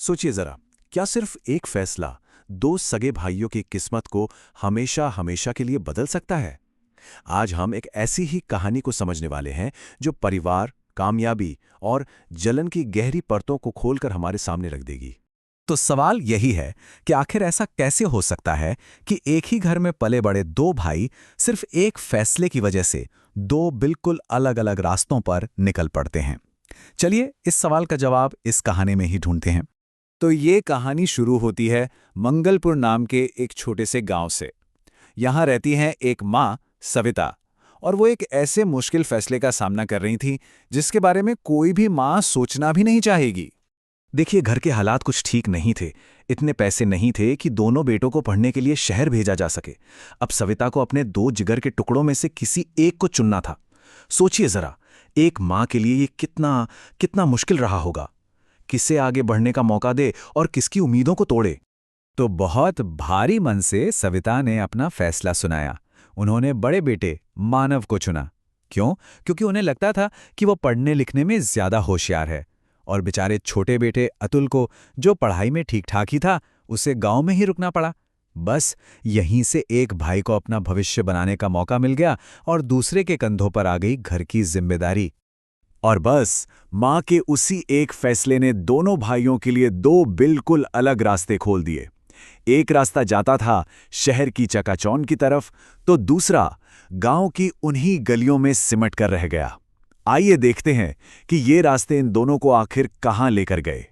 सोचिए जरा, क्या सिर्फ एक फैसला दो सगे भाइयों की किस्मत को हमेशा हमेशा के लिए बदल सकता है? आज हम एक ऐसी ही कहानी को समझने वाले हैं जो परिवार, कामयाबी और जलन की गहरी परतों को खोलकर हमारे सामने रख देगी। तो सवाल यही है कि आखिर ऐसा कैसे हो सकता है कि एक ही घर में पले बड़े दो भाई सिर्फ एक फैसले की वजह से दो बिल्कुल अलग अलग रास्तों पर निकल पड़ते हैं। चलिए इस सवाल का जवाब इस कहानी में ही ढूंढते हैं। तो ये कहानी शुरू होती है मंगलपुर नाम के एक छोटे से गांव से। यहाँ रहती हैं एक माँ सविता, और वो एक ऐसे मुश्किल फैसले का सामना कर रही थी जिसके बारे में कोई भी माँ सोचना भी नहीं चाहेगी। देखिए, घर के हालात कुछ ठीक नहीं थे। इतने पैसे नहीं थे कि दोनों बेटों को पढ़ने के लिए शहर भेजा जा सके। अब सविता को अपने दो जिगर के टुकड़ों में से किसी एक को चुनना था। सोचिए जरा, एक माँ के लिए ये कितना कितना मुश्किल रहा होगा। किसे आगे बढ़ने का मौका दे और किसकी उम्मीदों को तोड़े। तो बहुत भारी मन से सविता ने अपना फैसला सुनाया। उन्होंने बड़े बेटे मानव को चुना। क्यों? क्योंकि उन्हें लगता था कि वो पढ़ने लिखने में ज्यादा होशियार है, और बेचारे छोटे बेटे अतुल को, जो पढ़ाई में ठीक ठाक ही था, उसे गांव में ही रुकना पड़ा। बस यहीं से एक भाई को अपना भविष्य बनाने का मौका मिल गया और दूसरे के कंधों पर आ गई घर की जिम्मेदारी। और बस माँ के उसी एक फैसले ने दोनों भाइयों के लिए दो बिल्कुल अलग रास्ते खोल दिए। एक रास्ता जाता था शहर की चकाचौंध की तरफ, तो दूसरा गांव की उन्हीं गलियों में सिमट कर रह गया। आइए देखते हैं कि ये रास्ते इन दोनों को आखिर कहाँ लेकर गए।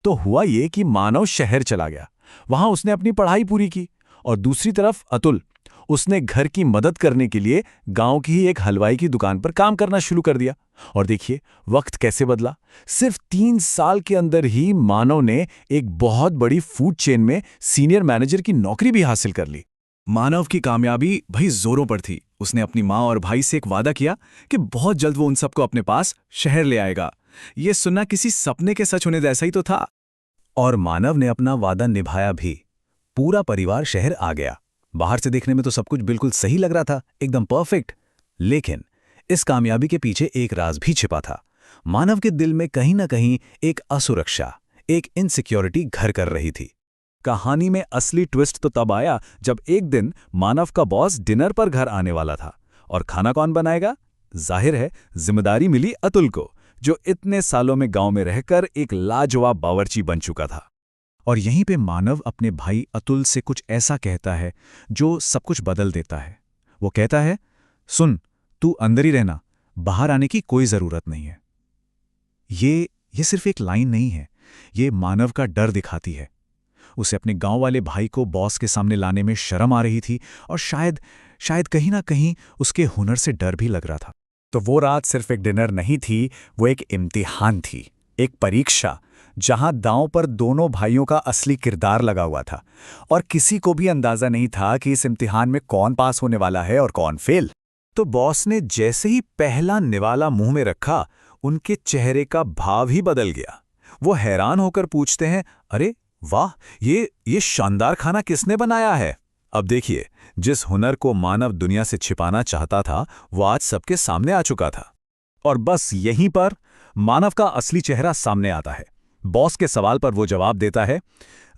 तो हुआ ये कि मानव शहर चला गया। वहां उसने अपनी पढ़ाई पूरी की, और दूसरी तरफ अतुल, उसने घर की मदद करने के लिए गांव की ही एक हलवाई की दुकान पर काम करना शुरू कर दिया। और देखिए वक्त कैसे बदला। सिर्फ 3 साल के अंदर ही मानव ने एक बहुत बड़ी फूड चेन में सीनियर मैनेजर की नौकरी भी हासिल कर ली। मानव की कामयाबी भाई जोरों पर थी। उसने अपनी माँ और भाई से एक वादा किया कि बहुत जल्द वो उन सबको अपने पास शहर ले आएगा। ये सुनना किसी सपने के सच होने जैसा ही तो था। और मानव ने अपना वादा निभाया भी। पूरा परिवार शहर आ गया। बाहर से देखने में तो सब कुछ बिल्कुल सही लग रहा था, एकदम परफेक्ट। लेकिन इस कामयाबी के पीछे एक राज भी छिपा था। मानव के दिल में कहीं ना कहीं एक असुरक्षा, एक इनसिक्योरिटी घर कर रही थी। कहानी में असली ट्विस्ट तो तब आया जब एक दिन मानव का बॉस डिनर पर घर आने वाला था। और खाना कौन बनाएगा? जाहिर है जिम्मेदारी मिली अतुल को, जो इतने सालों में गांव में रहकर एक लाजवाब बावर्ची बन चुका था। और यहीं पे मानव अपने भाई अतुल से कुछ ऐसा कहता है जो सब कुछ बदल देता है। वो कहता है, सुन, तू अंदर ही रहना, बाहर आने की कोई जरूरत नहीं है। ये सिर्फ एक लाइन नहीं है, ये मानव का डर दिखाती है। उसे अपने गांव वाले भाई को बॉस के सामने लाने में शर्म आ रही थी, और शायद कहीं ना कहीं उसके हुनर से डर भी लग रहा था। तो वो रात सिर्फ एक डिनर नहीं थी, वो एक इम्तिहान थी, एक परीक्षा, जहां दांव पर दोनों भाइयों का असली किरदार लगा हुआ था। और किसी को भी अंदाजा नहीं था कि इस इम्तिहान में कौन पास होने वाला है और कौन फेल। तो बॉस ने जैसे ही पहला निवाला मुंह में रखा, उनके चेहरे का भाव ही बदल गया। वो हैरान होकर पूछते हैं, अरे वाह, ये शानदार खाना किसने बनाया है? अब देखिए, जिस हुनर को मानव दुनिया से छिपाना चाहता था, वो आज सबके सामने आ चुका था। और बस यहीं पर मानव का असली चेहरा सामने आता है। बॉस के सवाल पर वो जवाब देता है,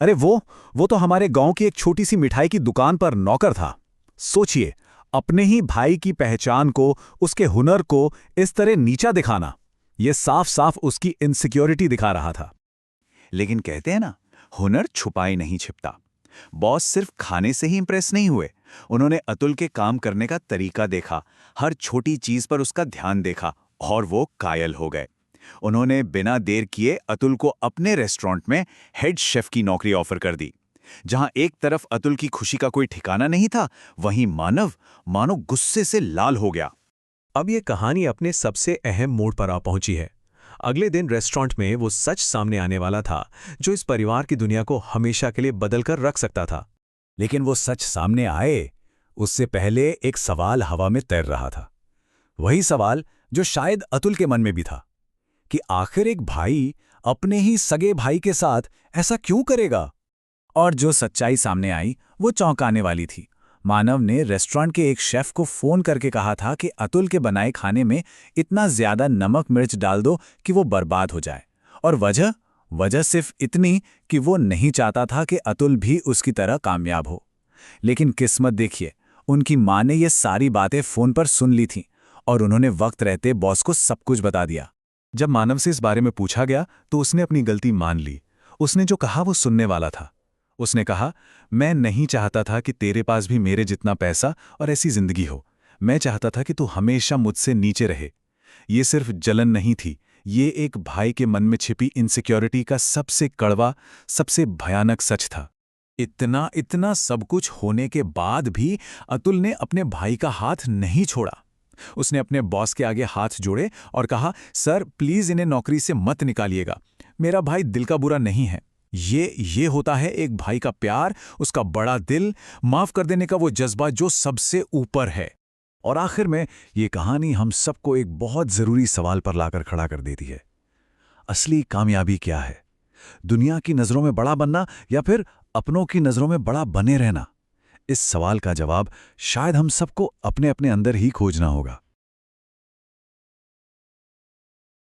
अरे वो तो हमारे गांव की एक छोटी सी मिठाई की दुकान पर नौकर था। सोचिए, अपने ही भाई की पहचान को, उसके हुनर को इस तरह नीचा दिखाना, ये साफ साफ उसकी इनसिक्योरिटी दिखा रहा था। लेकिन कहते हैं ना, हुनर छुपाई नहीं छिपता। बॉस सिर्फ खाने से ही इंप्रेस नहीं हुए, उन्होंने अतुल के काम करने का तरीका देखा, हर छोटी चीज पर उसका ध्यान देखा, और वो कायल हो गए। उन्होंने बिना देर किए अतुल को अपने रेस्टोरेंट में हेड शेफ की नौकरी ऑफर कर दी। जहां एक तरफ अतुल की खुशी का कोई ठिकाना नहीं था, वहीं मानव गुस्से से लाल हो गया। अब ये कहानी अपने सबसे अहम मोड़ पर आ पहुंची है। अगले दिन रेस्टोरेंट में वो सच सामने आने वाला था, जो इस परिवार की दुनिया को हमेशा के लिए बदलकर रख सकता था। लेकिन वो सच सामने आए, उससे पहले एक सवाल हवा में तैर रहा था। वही सवाल जो शायद अतुल के मन में भी था, कि आखिर एक भाई अपने ही सगे भाई के साथ ऐसा क्यों करेगा? और जो सच्चाई सामने आई वो चौंकाने वाली थी। मानव ने रेस्टोरेंट के एक शेफ को फोन करके कहा था कि अतुल के बनाए खाने में इतना ज्यादा नमक मिर्च डाल दो कि वो बर्बाद हो जाए। और वजह सिर्फ इतनी कि वो नहीं चाहता था कि अतुल भी उसकी तरह कामयाब हो। लेकिन किस्मत देखिए, उनकी माँ ने ये सारी बातें फोन पर सुन ली थीं और उन्होंने वक्त रहते बॉस को सब कुछ बता दिया। जब मानव से इस बारे में पूछा गया तो उसने अपनी गलती मान ली। उसने जो कहा वो सुनने वाला था। उसने कहा, मैं नहीं चाहता था कि तेरे पास भी मेरे जितना पैसा और ऐसी जिंदगी हो। मैं चाहता था कि तू हमेशा मुझसे नीचे रहे। ये सिर्फ जलन नहीं थी, ये एक भाई के मन में छिपी इनसिक्योरिटी का सबसे कड़वा, सबसे भयानक सच था। इतना सब कुछ होने के बाद भी अतुल ने अपने भाई का हाथ नहीं छोड़ा। उसने अपने बॉस के आगे हाथ जोड़े और कहा, सर प्लीज इन्हें नौकरी से मत निकालिएगा। मेरा भाई दिल का बुरा नहीं है। ये होता है एक भाई का प्यार, उसका बड़ा दिल, माफ कर देने का वो जज्बा जो सबसे ऊपर है। और आखिर में ये कहानी हम सबको एक बहुत जरूरी सवाल पर लाकर खड़ा कर देती है। असली कामयाबी क्या है? दुनिया की नजरों में बड़ा बनना या फिर अपनों की नजरों में बड़ा बने रहना? इस सवाल का जवाब शायद हम सबको अपने अपने अंदर ही खोजना होगा।